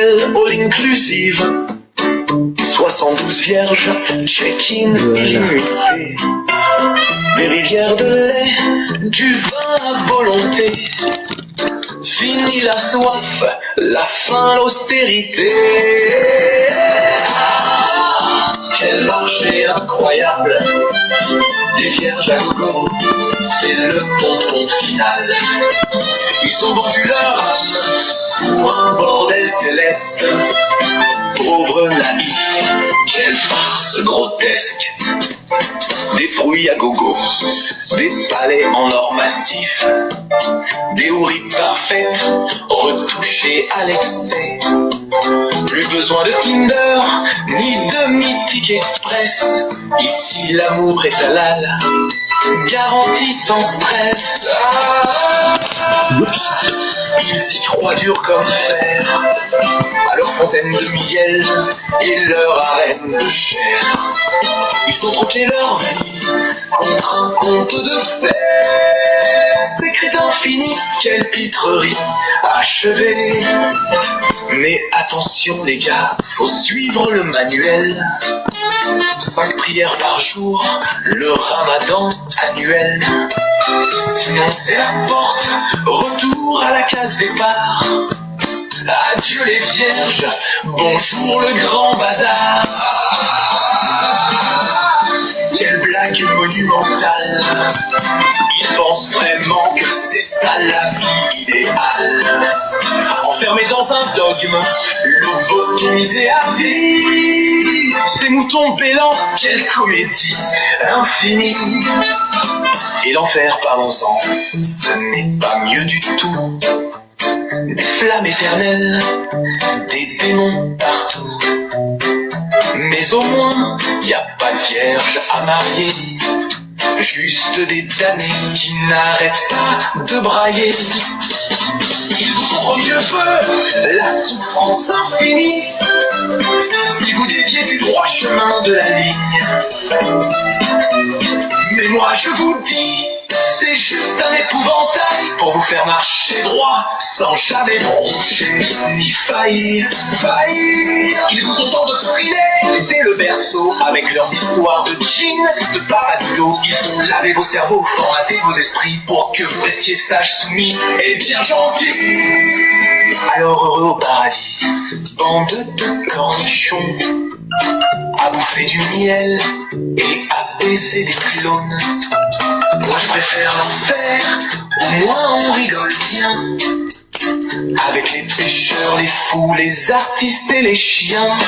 hôtel all-inclusive. 72 vierges, check-in illimité. Des rivières de lait, du vin à volonté. Fini la soif, la faim, l'austérité. Quel marché incroyable. Des vierges à gogo, c'est le pompon final. Ils ont vendu leur âme pour un bordel céleste. Pauvre naïf, quelle farce grotesque. Des fruits à gogo, des palais en or massif, des houris parfaites, retouchées à l'excès. Plus besoin de Tinder, ni de Mythique Express. Ici l'amour est halal, garantie sans stress. Ils s'y croient dur comme fer, à leur fontaine de miel et leur arène de chair. Ils ont troqué leur vie contre un conte de fer. Ces crétins finis, quelle pitrerie achevée. Mais attention les gars, faut suivre le manuel. 5 prières par jour, le ramadan annuel. Sinon c'est la porte, retour à la case départ. Adieu les vierges, bonjour le grand bazar. Quelle blague monumentale. Ils pensent vraiment que c'est ça la vie idéale. Enfermés dans un dogme, lobotomisés à vie. Ces moutons bêlants, quelle comédie infinie. Et l'enfer, parlons-en, ce n'est pas mieux du tout. Des flammes éternelles, des démons partout. Mais au moins, y a pas de vierge à marier. Juste des damnés qui n'arrêtent pas de brailler. Ils vous ont promis le feu, la souffrance infinie. Si vous déviez du droit chemin de la ligne. Mais moi je vous dis, c'est juste un épouvantail pour vous faire marcher droit sans jamais broncher ni faillir. Ils vous ont endoctriné dès le berceau avec leurs histoires de djinn, de paradiso. Ils ont lavé vos cerveaux, formaté vos esprits pour que vous restiez sages, soumis et bien gentils. Alors heureux au paradis, bande de cornichons, à bouffer du miel et à baiser des clones. Moi je préfère l'enfer, au moins on rigole bien. Avec les pêcheurs, les fous, les artistes et les chiens.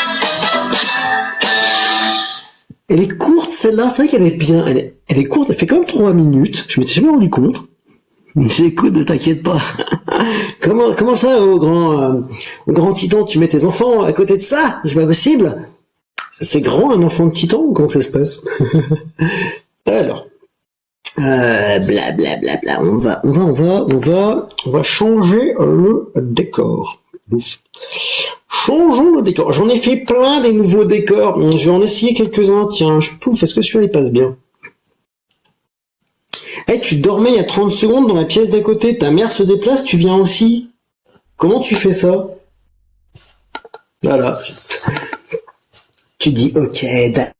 Elle est courte celle-là, c'est vrai qu'elle est bien. Elle est courte, elle fait quand même 3 minutes. Je m'étais jamais rendu compte. J'écoute, ne t'inquiète pas. Comment ça, au grand titan, tu mets tes enfants à côté de ça? C'est pas possible. C'est grand un enfant de titan ou comment ça se passe? Alors. Bla bla bla bla. On va changer le décor. Changeons le décor. J'en ai fait plein des nouveaux décors. Je vais en essayer quelques-uns. Tiens, pouf, est-ce que celui-là il passe bien? Hey, tu dormais il y a 30 secondes dans la pièce d'à côté. Ta mère se déplace, tu viens aussi. Comment tu fais ça? Voilà. Tu dis, ok,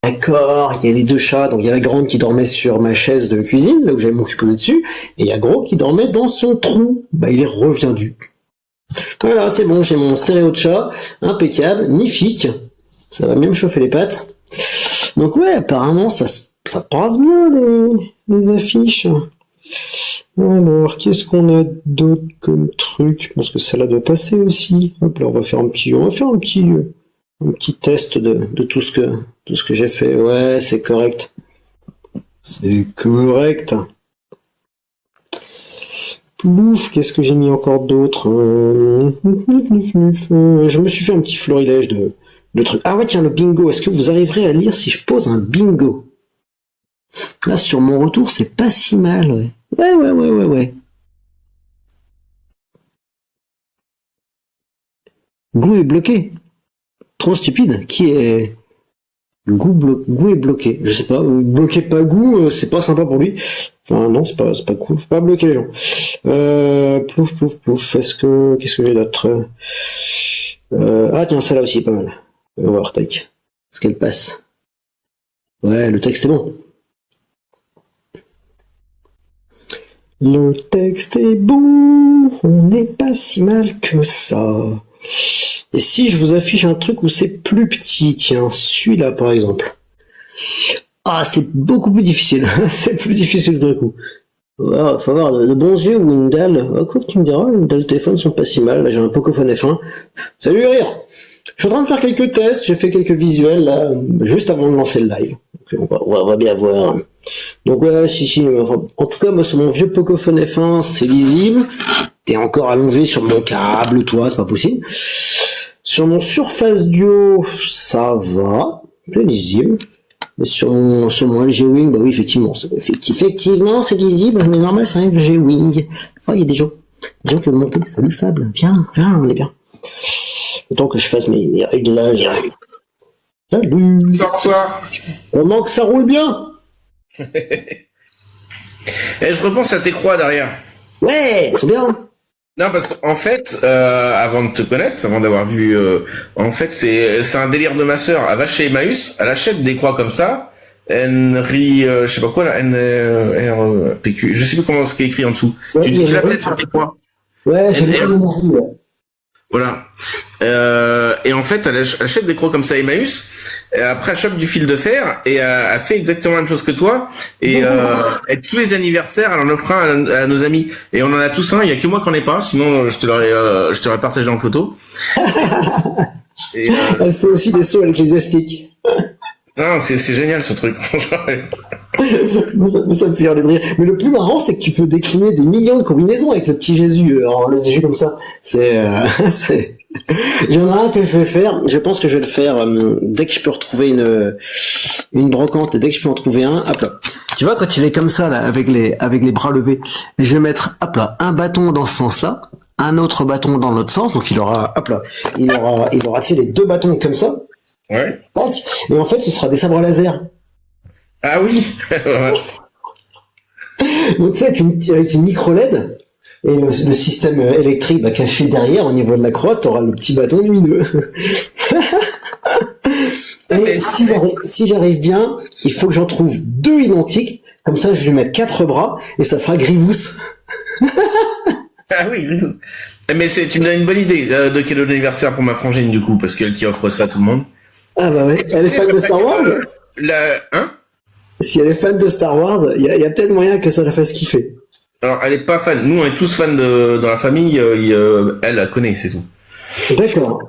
d'accord, il y a les 2 chats, donc il y a la grande qui dormait sur ma chaise de cuisine, là où j'avais mon cul posé dessus, et il y a Gros qui dormait dans son trou. Bah, il est reviendu. Voilà, c'est bon, j'ai mon stéréo de chat, impeccable, magnifique. Ça va même chauffer les pattes. Donc ouais, apparemment, ça passe bien, les affiches. Alors, qu'est-ce qu'on a d'autre comme truc? Je pense que celle-là doit passer aussi. Hop là, on va faire un petit test de tout ce que j'ai fait. Ouais, c'est correct. C'est correct. Plouf, qu'est-ce que j'ai mis encore d'autre? Je me suis fait un petit florilège de trucs. Ah ouais, tiens, le bingo. Est-ce que vous arriverez à lire si je pose un bingo? Là, sur mon retour, c'est pas si mal, ouais. Ouais. Glou est bloqué. Trop stupide. Qui est... Goût est bloqué. Je sais pas. Bloqué pas Goût, c'est pas sympa pour lui. Enfin, non, c'est pas cool. Faut pas bloquer les gens. Plouf. Qu'est-ce que j'ai d'autre? Ah tiens, celle-là aussi, pas mal. On va voir, tac. Ce qu'elle passe. Ouais, le texte est bon. Le texte est bon, on n'est pas si mal que ça. Et si je vous affiche un truc où c'est plus petit, tiens, celui-là par exemple. Ah, c'est beaucoup plus difficile, c'est plus difficile d'un coup. Ah, faut avoir de bons yeux ou une dalle. Ah, quoi que tu me diras, une dalle de téléphone sont pas si mal. Là, j'ai un Pocophone F1. Salut Rire. Je suis en train de faire quelques tests, j'ai fait quelques visuels là, juste avant de lancer le live. Donc, on va bien voir. Donc ouais, si. En tout cas, moi, sur mon vieux Pocophone F1, c'est lisible. T'es encore allongé sur mon câble, toi, c'est pas possible. Sur mon Surface Duo, ça va, c'est lisible. Mais sur mon LG Wing, bah oui, effectivement, c'est lisible, mais normal, c'est un LG Wing. Oh, il y a des gens qui veulent monter. Salut Fab, viens, on est bien. Autant que je fasse mes réglages. Salut. Bonsoir. Comment que ça roule bien? Et je repense à tes croix derrière. Ouais, c'est bien. Non, parce qu'en fait, avant de te connaître, avant d'avoir vu, en fait, c'est un délire de ma sœur. Elle va chez Emmaüs, elle achète des croix comme ça. Henry, je sais pas quoi, là, NRPQ. Je sais plus comment c'est écrit en dessous. Ouais, tu l'as peut-être sur tes croix. Ouais, j'ai bien compris. Voilà. Et en fait, elle achète des croix comme ça à Emmaüs. Et après, elle chope du fil de fer et elle fait exactement la même chose que toi. Et tous les anniversaires, elle en offre un à nos amis. Et on en a tous un. Il y a que moi qui en ai pas. Sinon, je te l'aurais partagé en photo. Et, elle fait aussi des sauts ecclésiastiques. Non, c'est génial ce truc. ça me fait rire. Mais le plus marrant, c'est que tu peux décliner des millions de combinaisons avec le petit Jésus, le Jésus comme ça. C'est. Il y en a un que je vais faire. Je pense que je vais le faire dès que je peux retrouver une brocante et dès que je peux en trouver un. Hop là. Tu vois, quand il est comme ça là, avec les bras levés, je vais mettre, hop là, un bâton dans ce sens-là, un autre bâton dans l'autre sens. Donc il aura, hop là, il aura tu sais, les deux bâtons comme ça. Ouais. Tac. Et en fait, ce sera des sabres laser. Ah oui. Donc tu sais, avec une micro LED et le système électrique caché derrière au niveau de la croix, t'auras le petit bâton lumineux. Et si j'arrive bien, il faut que j'en trouve deux identiques, comme ça je vais mettre 4 bras et ça fera Grivous. Ah oui, Grivous. Mais tu me donnes une bonne idée de quel anniversaire pour ma frangine du coup, parce qu'elle qui offre ça à tout le monde. Ah bah ouais, elle est fan de Star Wars. Si elle est fan de Star Wars, il y a peut-être moyen que ça la fasse kiffer. Alors, elle est pas fan. Nous, on est tous fans dans la famille. Elle connaît, c'est tout. D'accord.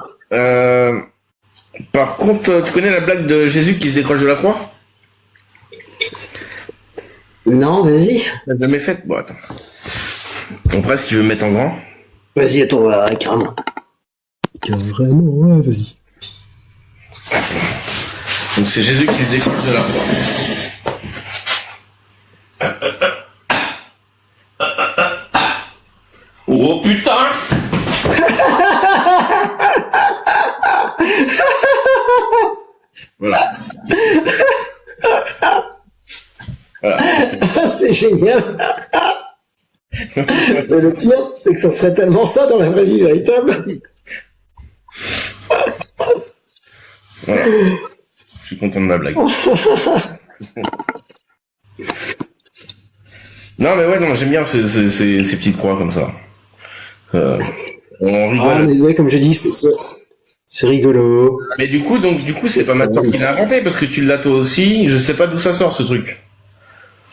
Par contre, tu connais la blague de Jésus qui se décroche de la croix? Non, vas-y. T'as jamais faite? Bon, attends. Après, si tu veux me mettre en grand. Vas-y, attends, carrément. Carrément, ouais, vas-y. Donc, c'est Jésus qui se décroche de la croix. Oh putain! Voilà. Voilà. C'est génial. Mais le pire, c'est que ça serait tellement ça dans la vraie vie véritable. Voilà. Je suis content de ma blague. Non mais ouais, non, j'aime bien ces petites croix comme ça. On rigole. Ah, mais ouais, comme je dis, c'est rigolo. Mais du coup, c'est pas ma soeur qui l'a inventé parce que tu l'as toi aussi. Je sais pas d'où ça sort ce truc.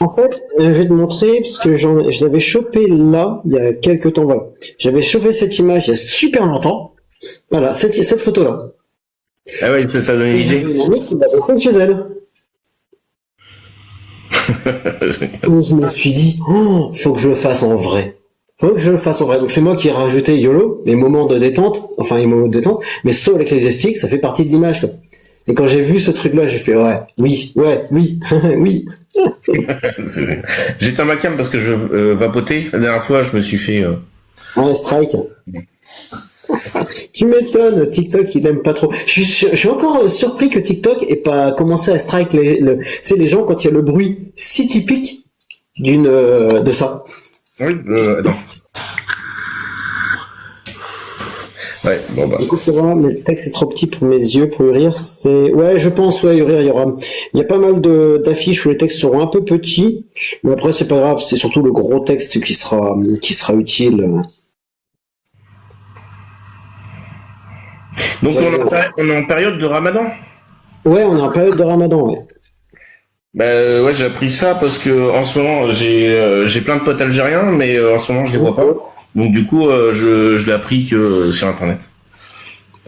En fait, je vais te montrer parce que je l'avais chopé là il y a quelques temps. Voilà, j'avais chopé cette image il y a super longtemps. Voilà, cette photo là. Ah ouais, ça donne une idée. Mon mec, il l'avait fait chez elle. Et je me suis dit, faut que je le fasse en vrai. Donc c'est moi qui ai rajouté YOLO, les moments de détente, mais saut ecclésiastique, ça fait partie de l'image, quoi. Et quand j'ai vu ce truc-là, j'ai fait, oui, oui. J'étais un macam parce que je vapotais. La dernière fois, je me suis fait... Un strike. Tu m'étonnes, TikTok, il aime pas trop. Je suis encore surpris que TikTok ait pas commencé à strike les gens quand il y a le bruit si typique de ça. Oui, attends. Ouais, bon bah. Écoute, c'est vraiment, mais le texte est trop petit pour mes yeux, pour Uriir, ouais, je pense, ouais, Uriir, il y a pas mal d'affiches où les textes seront un peu petits, mais après, c'est pas grave, c'est surtout le gros texte qui sera utile. Donc on est en période de Ramadan. Ouais, on est en période de Ramadan, ouais. Bah ouais, j'ai appris ça parce que en ce moment j'ai plein de potes algériens, mais en ce moment je les vois pas. Donc du coup je l'ai appris que sur internet.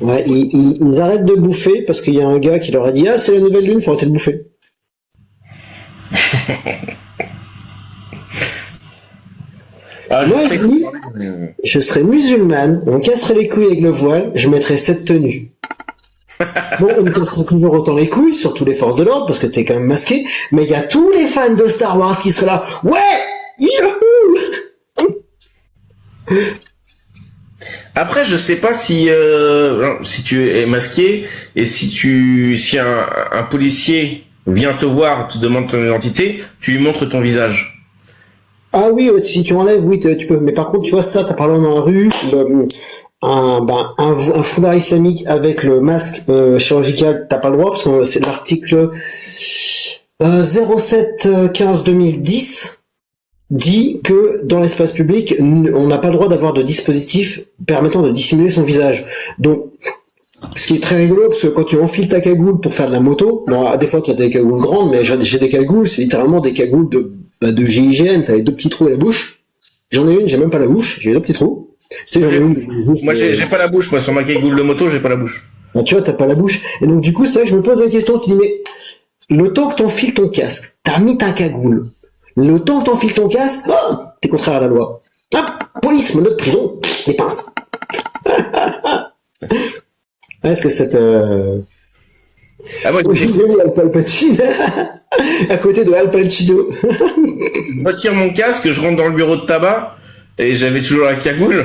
Ouais, ils arrêtent de bouffer parce qu'il y a un gars qui leur a dit c'est la nouvelle lune, faut arrêter de bouffer. Moi je dis, je serais musulmane, on casserait les couilles avec le voile, je mettrais cette tenue. Bon, on casserait toujours autant les couilles, surtout les forces de l'ordre, parce que t'es quand même masqué, mais il y a tous les fans de Star Wars qui seraient là. Ouais! Youhou! Après, je sais pas si tu es masqué et si un policier vient te voir, te demande ton identité, tu lui montres ton visage. Ah oui, si tu enlèves, oui, tu peux. Mais par contre, tu vois ça, t'as parlé dans la rue, un foulard islamique avec le masque chirurgical, t'as pas le droit parce que c'est l'article 07-15-2010 dit que dans l'espace public, on n'a pas le droit d'avoir de dispositif permettant de dissimuler son visage. Donc, ce qui est très rigolo, parce que quand tu enfiles ta cagoule pour faire de la moto, bon, des fois tu as des cagoules grandes, mais j'ai des cagoules, c'est littéralement des cagoules de GIGN, t'as les 2 petits trous à la bouche. J'en ai une, j'ai même pas la bouche, j'ai 2 petits trous. Tu sais, j'en ai une, juste, moi j'ai pas la bouche, moi sur ma cagoule de moto, j'ai pas la bouche. Ben, tu vois, t'as pas la bouche. Et donc du coup, c'est vrai que je me pose la question, tu dis, mais le temps que t'enfiles ton casque, t'as mis ta cagoule, le temps que t'enfiles ton casque, t'es contraire à la loi. Hop, police, menottes, prison, les pinces. Est-ce que cette... Ah moi, oui, Al Palpatine, à côté de Al Pacino. Je retire mon casque, je rentre dans le bureau de tabac, et j'avais toujours la cagoule.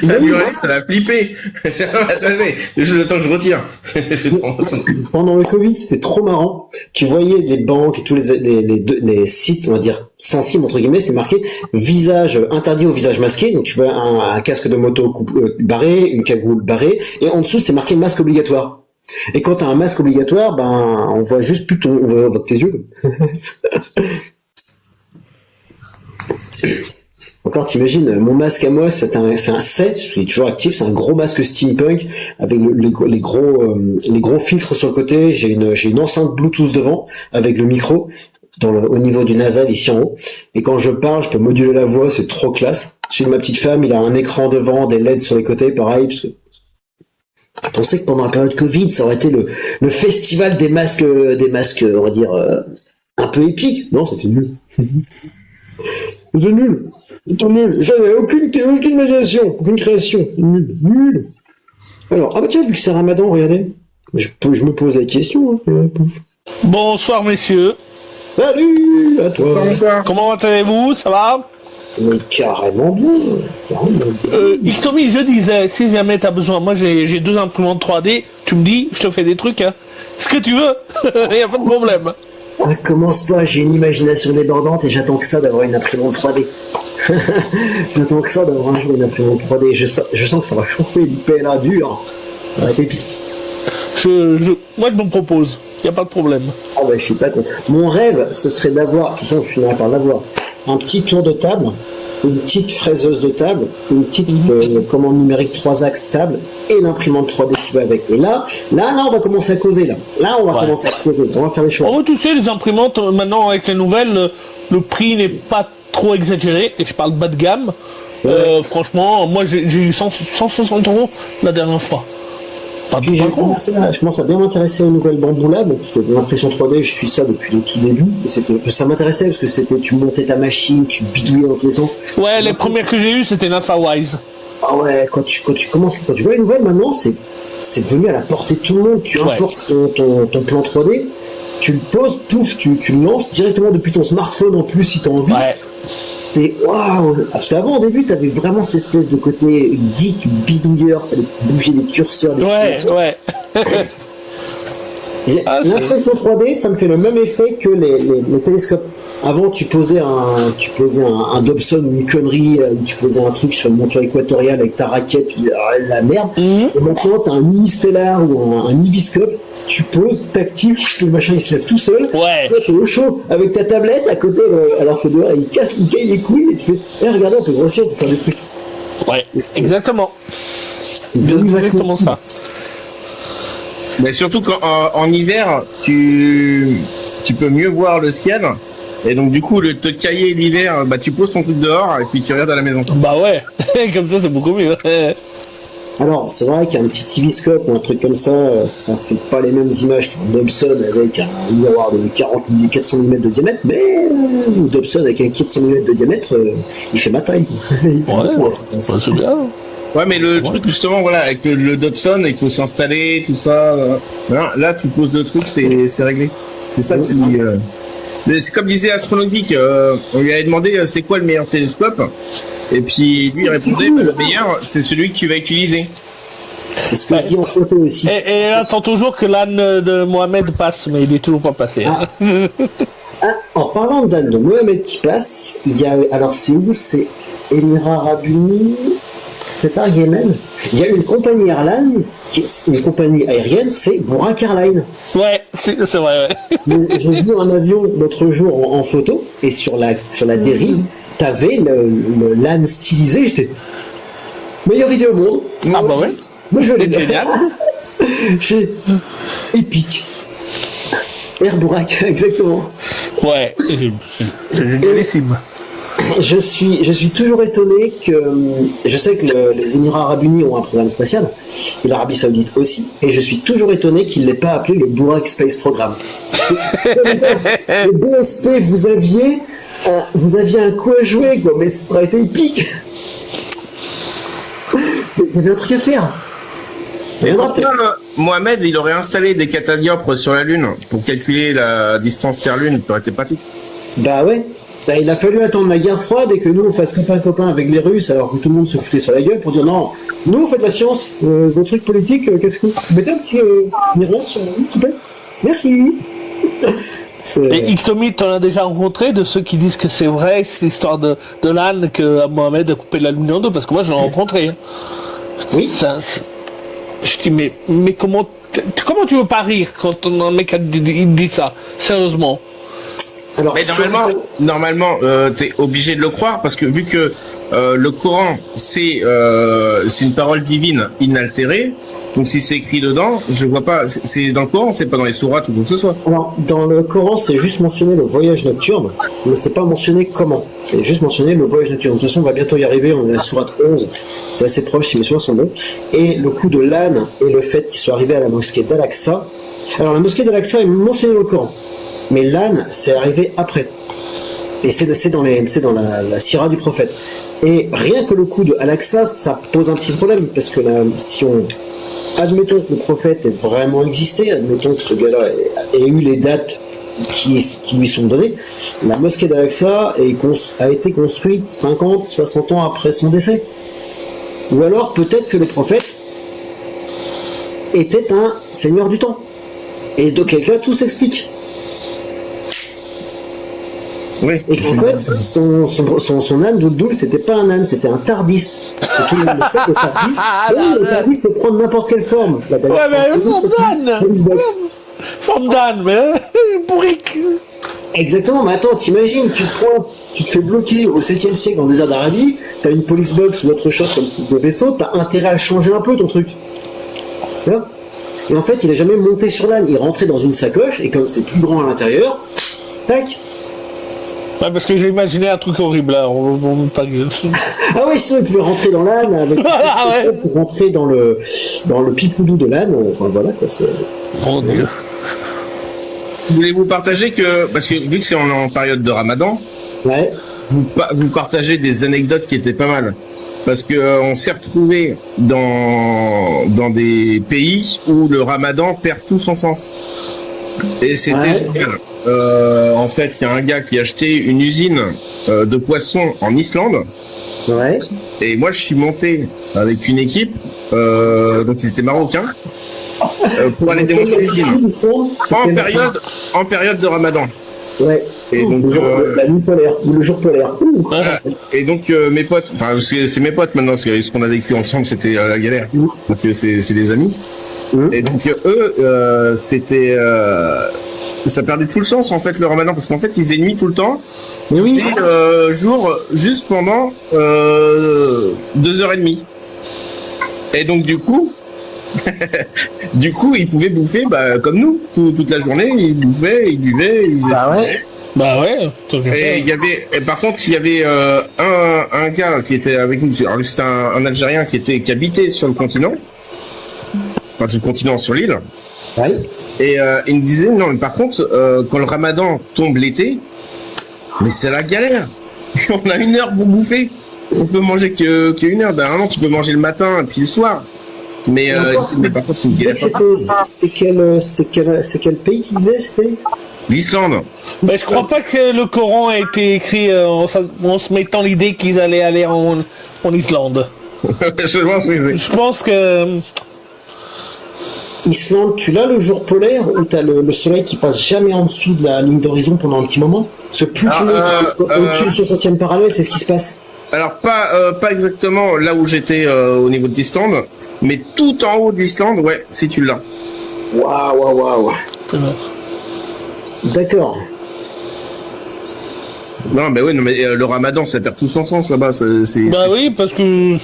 La buraliste, elle a flippé. Attendez, juste le temps que je retire. Pendant le Covid, c'était trop marrant. Tu voyais les banques et tous les sites, on va dire, sensibles, entre guillemets, c'était marqué visage interdit au visage masqué. Donc tu vois un casque de moto barré, une cagoule barrée, et en dessous, c'était marqué masque obligatoire. Et quand t'as un masque obligatoire, ben, on voit juste plus on voit que tes yeux. Encore, t'imagines, mon masque à moi, c'est un set, il est toujours actif, c'est un gros masque steampunk, avec les gros filtres sur le côté, j'ai une enceinte Bluetooth devant, avec le micro, au niveau du nasal, ici en haut, et quand je parle, je peux moduler la voix, c'est trop classe. Celui de ma petite femme, il a un écran devant, des LED sur les côtés, pareil, parce que je pensais que pendant la période Covid, ça aurait été le festival des masques, on va dire, un peu épique. Non, c'était nul. C'était nul. C'était nul. J'avais aucune imagination, aucune création. Nul. Alors, ah bah tiens, vu que c'est Ramadan, regardez. Je me pose la question. Bonsoir, messieurs. Salut à toi. Comment allez-vous? Ça va? Mais carrément bien. Ictomi, je disais, si jamais t'as besoin, moi j'ai 2 imprimantes 3D, tu me dis, je te fais des trucs, hein. Ce que tu veux, y a pas de problème. Ah, commence pas, j'ai une imagination débordante et j'attends que ça d'avoir une imprimante 3D. J'attends que ça d'avoir un jour une imprimante 3D. Je sens que ça va chauffer du PLA dur. Ça va être épique. Moi je m'en propose, y a pas de problème. Ah bah je suis pas content. Mon rêve, ce serait d'avoir, de toute façon je finirai par l'avoir, un petit tour de table, une petite fraiseuse de table, une petite commande numérique 3 axes table et l'imprimante 3D qui va avec. Et là, on va commencer à causer là. Là, on va commencer à causer. On va faire les choix. Oh, tu sais, les imprimantes, maintenant avec les nouvelles, le prix n'est pas trop exagéré, et je parle bas de gamme. Ouais. Franchement, moi j'ai eu 160 € la dernière fois. Puis je commence à bien m'intéresser aux nouvelles Bamboo Lab, parce que l'impression 3D, je suis ça depuis le tout début. Et ça m'intéressait parce que tu montais ta machine, tu bidouillais dans tous les sens. Ouais, les premières que j'ai eues, c'était NafaWise. Ah ouais, quand tu vois les nouvelles maintenant, c'est devenu à la portée de tout le monde. Tu importes ton plan 3D, tu le poses, pouf, tu le lances directement depuis ton smartphone en plus si t'as envie. Ouais. C'est waouh! Parce qu'avant, au début, t'avais vraiment cette espèce de côté geek, bidouilleur, fallait bouger des curseurs. Ouais. L'impression 3D, ça me fait le même effet que les télescopes. Avant, tu posais un Dobson, une connerie, tu posais un truc sur une monture équatoriale avec ta raquette, tu disais, ah, la merde. Et maintenant, t'as un Unistellar ou un Iviscope, tu poses, t'actives, le machin il se lève tout seul. Ouais. Toi, t'es au chaud avec ta tablette à côté, alors que dehors, il caille les couilles et tu fais, regardez, on peut grossir, on peut faire des trucs. Ouais, exactement. Exactement ça. Mais surtout qu'en hiver, tu peux mieux voir le ciel. Et donc du coup, le te cailler l'hiver, bah tu poses ton truc dehors et puis tu regardes à la maison. Bah ouais, comme ça c'est beaucoup mieux. Alors, c'est vrai qu'un petit TV-scope ou un truc comme ça fait pas les mêmes images qu'un Dobson avec un miroir de 400 mm de diamètre, mais le Dobson avec un 400 mm de diamètre, il fait ma taille. Il fait beaucoup, C'est bien. Ouais, mais le truc justement, voilà, avec le Dobson, il faut s'installer, tout ça. Là, tu poses le truc, c'est réglé. C'est ça. C'est comme disait Astronomique, on lui avait demandé c'est quoi le meilleur télescope, et puis lui il répondait le meilleur c'est celui que tu vas utiliser. C'est ce que je dis en photo aussi. Et attend toujours que l'âne de Mohamed passe, mais il est toujours pas passé. Hein. En parlant d'âne de Mohamed qui passe, il y a, alors c'est où? C'est Émirats Arabes Unis, Qatar, Yémen. Il y a une compagnie aérienne, une compagnie aérienne, c'est Burak Airlines. Ouais, c'est vrai. Ouais. J'ai vu un avion l'autre jour en photo, et sur la dérive, t'avais le LAN stylisé, j'étais meilleure idée au monde. Ah bah ouais. Moi je vais C'est génial. J'ai épique. Air Burak, exactement. Ouais, c'est génialissime. Je suis toujours étonné que je sais que les Émirats Arabes Unis ont un programme spatial et l'Arabie Saoudite aussi, et je suis toujours étonné qu'ils l'aient pas appelé le Burak Space Programme. Le BSP, vous aviez un coup à jouer, quoi, mais ça aurait été épique. Il y avait un truc à faire. Mais Mohamed, il aurait installé des catadioptres sur la Lune pour calculer la distance Terre-Lune, ça aurait été pratique. Bah ouais. Il a fallu attendre la guerre froide et que nous on fasse copain avec les Russes alors que tout le monde se foutait sur la gueule pour dire non, nous on fait de la science, vos trucs politiques, qu'est-ce que vous mettez un petit miroir sur nous, s'il vous plaît. Merci. Et Ictomite, on a déjà rencontré de ceux qui disent que c'est vrai, cette histoire de l'âne que Mohamed a coupé la Lune en deux, parce que moi j'en ai rencontré. Hein. Oui. Je dis mais comment tu veux pas rire quand un mec dit ça, sérieusement? Alors, mais normalement, t'es obligé de le croire parce que vu que le Coran c'est une parole divine inaltérée, donc si c'est écrit dedans, je vois pas. C'est dans le Coran, c'est pas dans les sourates ou quoi que ce soit. Alors, dans le Coran, c'est juste mentionné le voyage nocturne, mais c'est pas mentionné comment. C'est juste mentionné le voyage nocturne. De toute façon, on va bientôt y arriver. On est à la sourate 11, c'est assez proche si mes souvenirs sont bons. Et le coup de l'âne et le fait qu'ils soient arrivés à la mosquée d'Al-Aqsa. Alors, la mosquée d'Al-Aqsa est mentionnée dans le Coran. Mais l'âne, c'est arrivé après. Et c'est dans la sira du prophète. Et rien que le coup de Al-Aqsa, ça pose un petit problème, parce que si on... Admettons que le prophète ait vraiment existé, admettons que ce gars-là ait eu les dates qui lui sont données, la mosquée d'Al-Aqsa a été construite 50, 60 ans après son décès. Ou alors peut-être que le prophète était un seigneur du temps. Et donc avec là, tout s'explique. Oui. Et qu'en fait, son âne Doul, c'était pas un âne, c'était un Tardis. Et tout le monde le sait, le Tardis, le Tardis peut prendre n'importe quelle forme. Ouais, mais forme d'âne, mais bourrique. Exactement, mais attends, t'imagines, tu te fais bloquer au 7e siècle dans le désert d'Arabie, t'as une police box ou autre chose comme type de vaisseau, t'as intérêt à changer un peu ton truc. Tu vois ? Et en fait, il a jamais monté sur l'âne, il rentrait dans une sacoche, et comme c'est plus grand à l'intérieur, tac. Ouais, parce que j'ai imaginé un truc horrible là, on pas Ah oui, sinon il pouvait rentrer dans l'âne avec pour rentrer dans le pipoudou de l'âne. Enfin voilà quoi, c'est. Mon Dieu. Voulez-vous partager que parce que vu que c'est en période de Ramadan, Ouais. vous partagez des anecdotes qui étaient pas mal. Parce que on s'est retrouvé dans des pays où le Ramadan perd tout son sens. Et c'était génial. En fait, il y a un gars qui a acheté une usine de poissons en Islande. Ouais. Et moi, je suis monté avec une équipe, donc ils étaient marocains, pour aller démonter l'usine. En période de Ramadan. Ouais. Et donc, la nuit polaire, ou le jour polaire. Ouh. et donc mes potes, enfin c'est mes potes maintenant, parce que ce qu'on a vécu ensemble c'était la galère. Donc c'est des amis. Et donc eux, c'était ça perdait tout le sens en fait le ramadan, parce qu'en fait ils faisaient nuit tout le temps. Mais oui. Et jour juste pendant 2h30. Et donc du coup ils pouvaient bouffer comme nous toute la journée, ils bouffaient, ils buvaient, ils faisaient Bah ouais. Bah ouais. et il y avait, par contre, il y avait un gars qui était avec nous. Alors lui, c'était un Algérien qui habitait sur le continent, enfin sur le continent, sur l'île. Ouais. Et il me disait non, mais par contre, quand le Ramadan tombe l'été, mais c'est la galère. On a 1 heure pour bouffer. On peut manger qu'une heure. Normalement, tu peux manger le matin et puis le soir. Mais par contre, c'est une galère. C'est quel pays tu disais c'était? L'Islande. Mais je crois pas que le Coran a été écrit en se mettant l'idée qu'ils allaient aller en Islande. Je pense que... Islande, tu l'as le jour polaire où t'as le soleil qui passe jamais en dessous de la ligne d'horizon pendant un petit moment? Parce que plus tu montes au-dessus du 60e parallèle, c'est ce qui se passe. Alors pas exactement là où j'étais au niveau de l'Islande, mais tout en haut de l'Islande, ouais, si tu l'as. Waouh. D'accord. Non, mais le Ramadan, ça perd tout son sens là-bas. Bah oui, parce que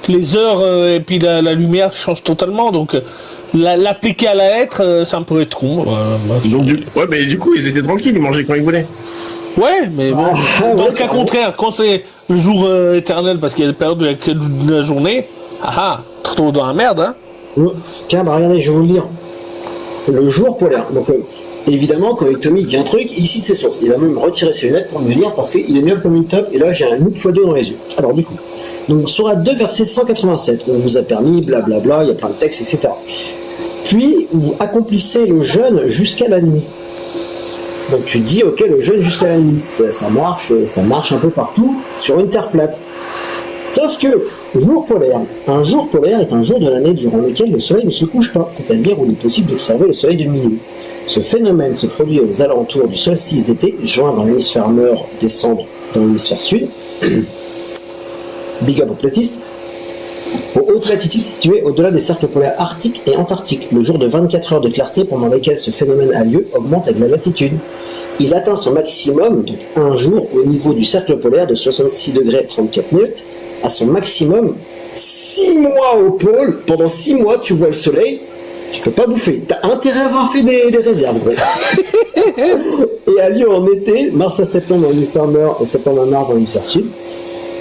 les heures et puis la lumière changent totalement, donc l'appliquer à la lettre, c'est un peu étron. Donc mais du coup, ils étaient tranquilles, ils mangeaient quand ils voulaient. Ouais, mais bon, dans le cas contraire, quand c'est le jour éternel, parce qu'il y a des périodes de la journée, tu te retrouves dans la merde, hein. Tiens, regardez, je vais vous le dire. Le jour polaire. Donc, évidemment, quand Tommy dit un truc, il cite ses sources. Il va même retirer ses lunettes pour me lire parce qu'il est mieux comme une top. Et là, j'ai un x2 dans les yeux. Alors, du coup, donc, Sourate 2, verset 187. On vous a permis, blablabla, il y a plein de textes, etc. Puis, vous accomplissez le jeûne jusqu'à la nuit. Donc, tu te dis, ok, le jeûne jusqu'à la nuit. Ça marche un peu partout sur une terre plate. Sauf que, un jour polaire est un jour de l'année durant lequel le soleil ne se couche pas, c'est-à-dire où il est possible d'observer le soleil de minuit. Ce phénomène se produit aux alentours du solstice d'été, juin dans l'hémisphère nord, décembre dans l'hémisphère sud. Big up aux platistes. Aux hautes latitudes situées au-delà des cercles polaires arctiques et antarctiques, le jour de 24 heures de clarté pendant lesquelles ce phénomène a lieu augmente avec la latitude. Il atteint son maximum, donc un jour, au niveau du cercle polaire de 66 degrés 34 minutes, à son maximum 6 mois au pôle. Pendant 6 mois, tu vois le soleil, tu peux pas bouffer. T'as intérêt à avoir fait des réserves. Et a lieu en été, mars à septembre dans l'hémisphère nord et septembre à mars dans l'hémisphère sud.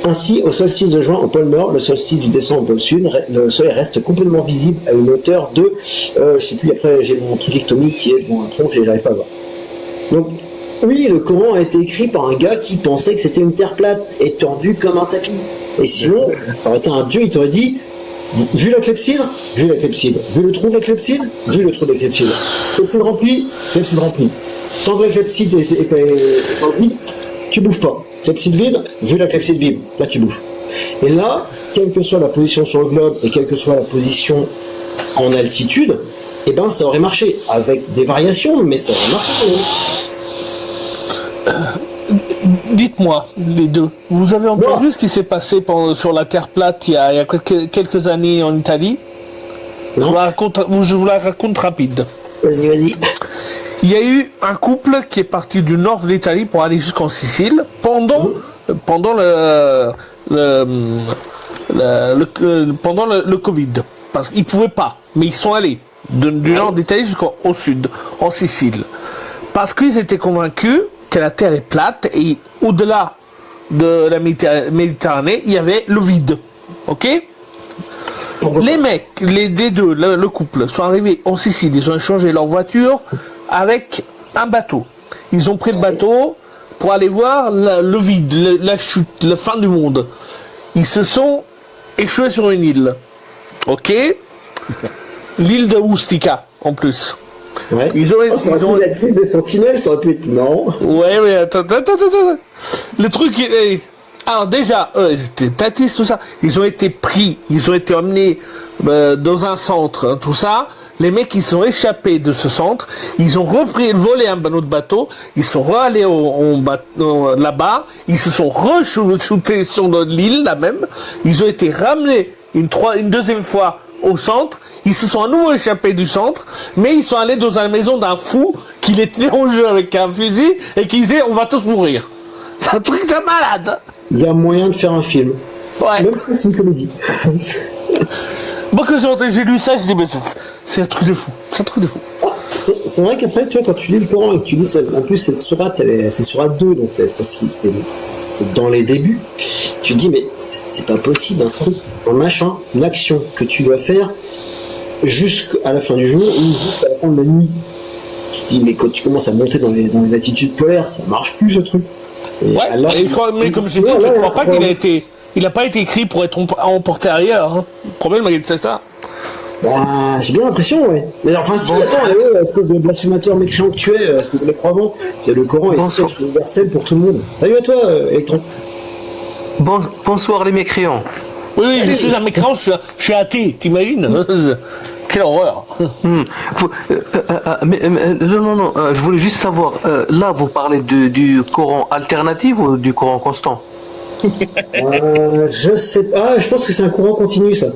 Ainsi, au solstice de juin au pôle nord, le solstice du décembre au pôle sud, le soleil reste complètement visible à une hauteur de, je sais plus, après j'ai mon truc ectomique qui est devant un tronc et j'arrive pas à voir. Donc, oui, le Coran a été écrit par un gars qui pensait que c'était une terre plate, étendue comme un tapis. Et sinon, ça aurait été un dieu, il t'aurait dit, vu la clepsydre, vu la clepsydre, vu le trou de la clepsydre, vu le trou de la clepsydre. Clepsydre rempli, clepsydre rempli. Tant que la clepsydre est remplie, tu bouffes pas. Clepsydre vide, vu la clepsydre vide, là tu bouffes. Et là, quelle que soit la position sur le globe et quelle que soit la position en altitude, eh ben ça aurait marché, avec des variations, mais ça aurait marché. Dites-moi, les deux, vous avez entendu ce qui s'est passé sur la Terre plate il y a quelques années en Italie? Je vous la raconte rapide. Vas-y. Il y a eu un couple qui est parti du nord de l'Italie pour aller jusqu'en Sicile pendant le Covid. Parce qu'ils ne pouvaient pas, mais ils sont allés du nord d'Italie jusqu'au sud, en Sicile. Parce qu'ils étaient convaincus que la Terre est plate et au-delà de la Méditerranée, il y avait le vide. Ok? Les mecs, les deux, le couple, sont arrivés en Sicile, ils ont échangé leur voiture avec un bateau. Ils ont pris le bateau pour aller voir le vide, la chute, la fin du monde. Ils se sont échoués sur une île. Ok? L'île de Ustica, en plus. Ouais. Ça aurait pu être des sentinelles, ça aurait pu être... Non. Ouais, attends. Le truc, alors déjà, ils étaient platistes, tout ça. Ils ont été pris, ils ont été emmenés dans un centre, tout ça. les mecs ils sont échappés de ce centre, ils ont volé un autre bateau, ils sont allés là-bas, ils se sont re-shootés sur l'île là même, ils ont été ramenés une deuxième fois au centre, ils se sont à nouveau échappés du centre, mais ils sont allés dans la maison d'un fou qui les tenait en jeu avec un fusil et qui disait on va tous mourir. C'est un truc de malade. Il y a moyen de faire un film. Ouais. Même si c'est une comédie. Moi quand j'ai lu ça, je dis mais c'est un truc de fou. C'est un truc de fou. C'est vrai qu'après, tu vois, quand tu lis le Coran et que tu lis, en plus, cette sourate, c'est sourate 2, donc c'est dans les débuts, tu te dis, mais c'est pas possible, un truc, un machin, une action que tu dois faire jusqu'à la fin du jour ou jusqu'à la fin de la nuit. Tu te dis, mais quand tu commences à monter dans les latitudes polaires, ça marche plus, ce truc. Et ouais, alors, mais comme je dis, je ne crois pas il n'a pas été écrit pour être emporté ailleurs. Hein. Le problème, c'est ça. Bah, j'ai bien l'impression, ouais. Mais enfin, si, attends, espèce de blasphémateur mécréant que tu es, espèce de mécroyant, c'est le Coran est censé être universel pour tout le monde. Salut à toi, Electron. Bonsoir les mécréants. Oui, je suis un mécréant, je suis athée, t'imagines? Quelle horreur. Non, je voulais juste savoir, là vous parlez du Coran alternatif ou du Coran constant? Je sais pas, je pense que c'est un courant continu, ça.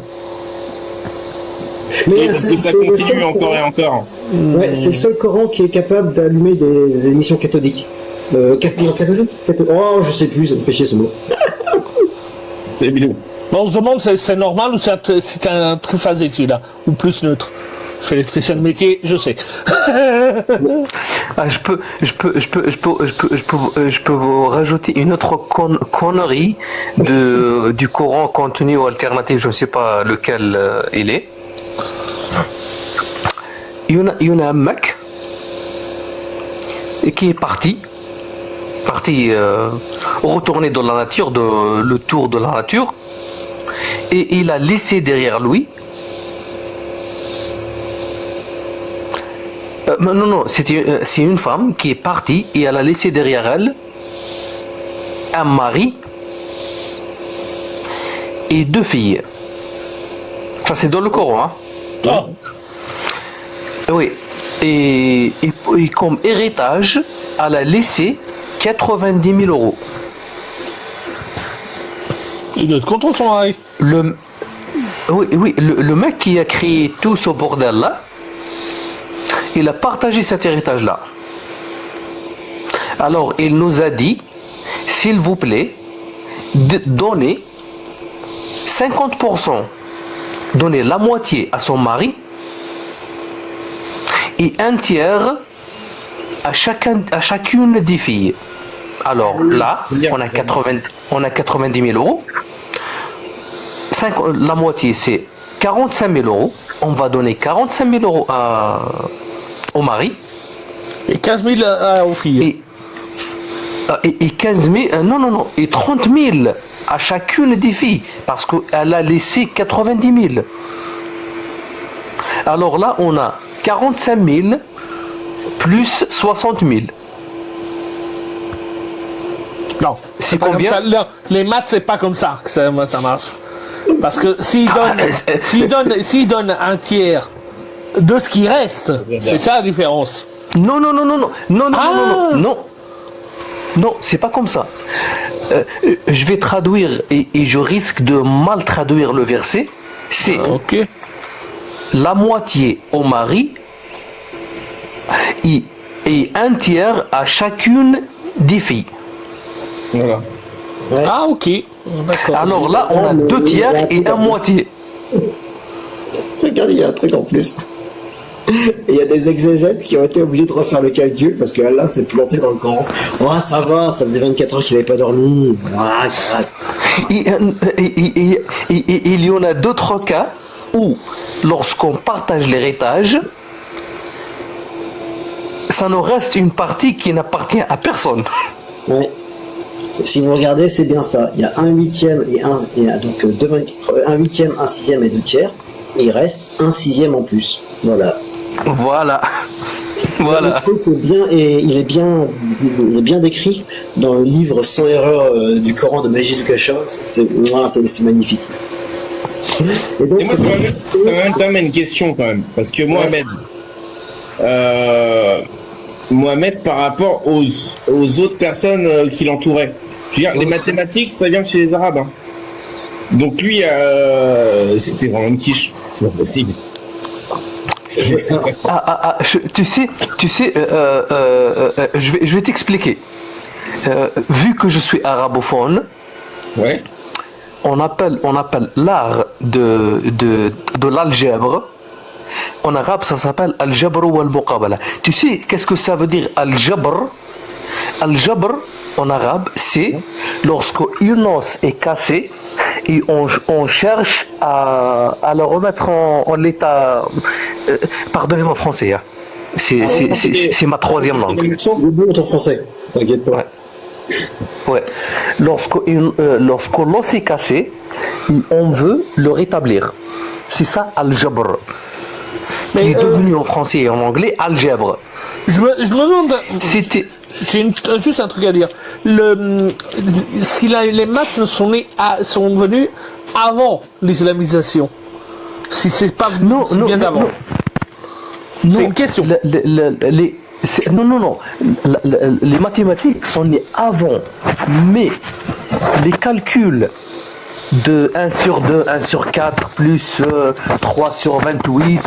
Mais ça continue encore et encore. Ouais, c'est le seul Coran qui est capable d'allumer des émissions cathodiques. Catholique. Oh, je sais plus, ça me fait chier ce mot. C'est bidon. Bon, on se demande c'est normal ou c'est un triphasé celui-là, ou plus neutre. Je suis électricien de métier, je sais. Je peux vous rajouter une autre connerie du Coran contenu ou alternatif, je ne sais pas lequel il est. Il y en a un mec qui est parti retourner dans la nature, le tour de la nature, et il a laissé derrière lui non, c'est une femme qui est partie et elle a laissé derrière elle un mari et 2 filles. Ça c'est dans le Coran, hein. Oh. Oui. Et comme héritage, elle a laissé 90 000 euros. Il doit être content son mari. Oui, le mec qui a créé tout ce bordel-là, il a partagé cet héritage-là. Alors, il nous a dit, s'il vous plaît, donnez 50%, donnez la moitié à son mari et un tiers à chacune des filles. Alors là, on a 90 000 euros. La moitié, c'est 45 000 euros. On va donner 45 000 euros au mari. Et 15 000 aux filles. Et 15 000, non, et 30 000 à chacune des filles, parce qu'elle a laissé 90 000. Alors là, on a 45 000 plus 60 000. Non, c'est pas combien comme ça. Les maths, c'est pas comme ça que ça marche. Parce que s'il donne un tiers de ce qui reste, c'est ça la différence. Non, c'est pas comme ça. Je vais traduire et je risque de mal traduire le verset. C'est la moitié au mari et un tiers à chacune des filles. Voilà. Ouais. Ah, ok. D'accord. Alors là, on a 2 tiers et un moitié. Regarde, il y a un truc en plus. Il y a des exégètes qui ont été obligés de refaire le calcul parce que Allah s'est planté dans le Coran. Oh, ça va, ça faisait 24 heures qu'il n'avait pas dormi. Et il y en a d'autres cas où, lorsqu'on partage l'héritage, ça nous reste une partie qui n'appartient à personne. Ouais. Si vous regardez, c'est bien ça. Il y a un huitième donc un huitième, un sixième et 2 tiers. Et il reste un sixième en plus. Voilà. Le truc il est bien décrit dans le livre sans erreur du Coran de Majid Dukacha. C'est magnifique. Et donc, Et moi, ça m'amène une question quand même. Parce que Mohamed, par rapport aux autres personnes qui l'entouraient, je veux dire, les mathématiques, ça vient de chez les Arabes. Hein. Donc lui, c'était vraiment une quiche. C'est pas possible. Tu sais, je vais t'expliquer. Vu que je suis arabophone, Ouais. on appelle l'art de l'algèbre. En arabe, ça s'appelle al-jabr ou al-muqabala. Tu sais, qu'est-ce que ça veut dire al-jabr? Al-jabr, en arabe, c'est lorsqu'une os est cassée et on cherche à le remettre en l'état. Pardonnez-moi français, hein. C'est ma troisième langue. Le bon ton français, t'inquiète pas. Ouais. Lorsque l'os est cassé, on veut le rétablir. C'est ça al-jabr. Mais Qui est devenu en français et en anglais algèbre. je me demande. C'était. J'ai juste un truc à dire. Si les maths sont venus avant l'islamisation, si c'est pas Non, c'est bien d'avant. C'est une question. Non. Les mathématiques sont nées avant, mais les calculs de 1 sur 2, 1 sur 4, plus 3 sur 28,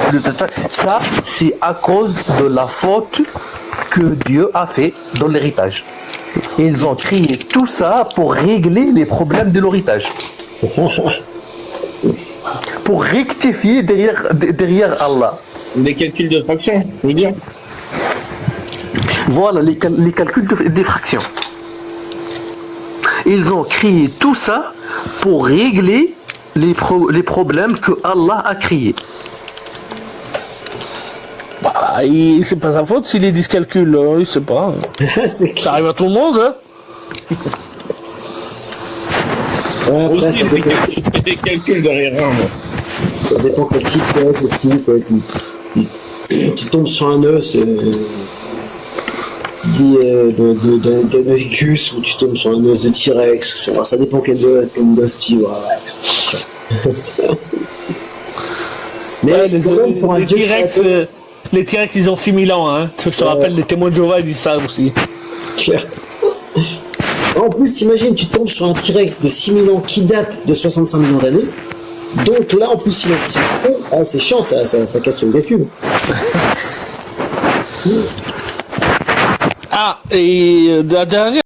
ça, c'est à cause de la faute que Dieu a fait dans l'héritage. Et ils ont créé tout ça pour régler les problèmes de l'héritage. Pour rectifier derrière Allah. Les calculs de fraction, je veux dire. Voilà les calculs des fractions. Ils ont créé tout ça pour régler les problèmes que Allah a créés. Bah, c'est pas sa faute s'il est dyscalcule, il sait pas. C'est clair. Ça arrive à tout le monde, hein. Ouais, après, Aussi, c'est des calculs de rien, moi. ça dépend quel type d'os aussi. Quoi. Tu tombes sur un os dit d'un Oedicus ou tu tombes sur un os de T-Rex. Ça dépend quel os tu vois. Mais Ouais, quand même, pour un les dieu T-Rex, créateur, les T-Rex, ils ont 6000 ans, hein. Je te rappelle, les témoins de Jéhovah, ils disent ça aussi. clair. En plus, t'imagines, tu tombes sur un T-Rex de 6000 ans qui date de 65 millions d'années. Donc là, en plus, il est fond. Ah, c'est chiant, ça casse le calcul. Ah, et la dernière.